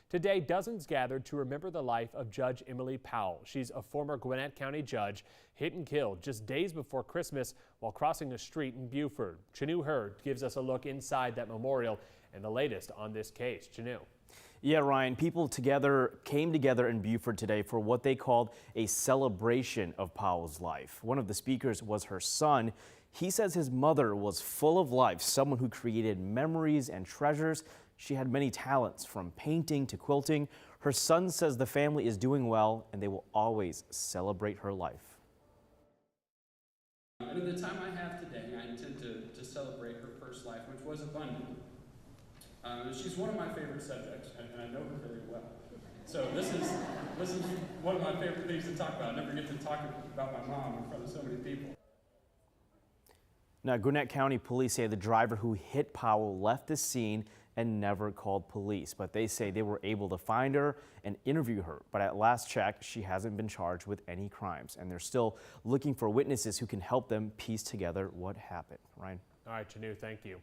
Today, dozens gathered to remember the life of Judge Emily Powell. She's a former Gwinnett County judge hit and killed just days before Christmas while crossing a street in Beaufort. Chanu Hurd gives us a look inside that memorial and the latest on this case. Chanu. Yeah, Ryan, people came together in Beaufort today for what they called a celebration of Powell's life. One of the speakers was her son. He says his mother was full of life, someone who created memories and treasures. She had many talents, from painting to quilting. Her son says the family is doing well and they will always celebrate her life. In the time I have today, I intend to celebrate her first life, which was abundant. She's one of my favorite subjects, and I know her very well. So this is one of my favorite things to talk about. I never get to talk about my mom in front of so many people. Now, Gwinnett County police say the driver who hit Powell left the scene and never called police, but they say they were able to find her and interview her. But at last check, she hasn't been charged with any crimes, and they're still looking for witnesses who can help them piece together what happened. Ryan. All right, Chanu, thank you.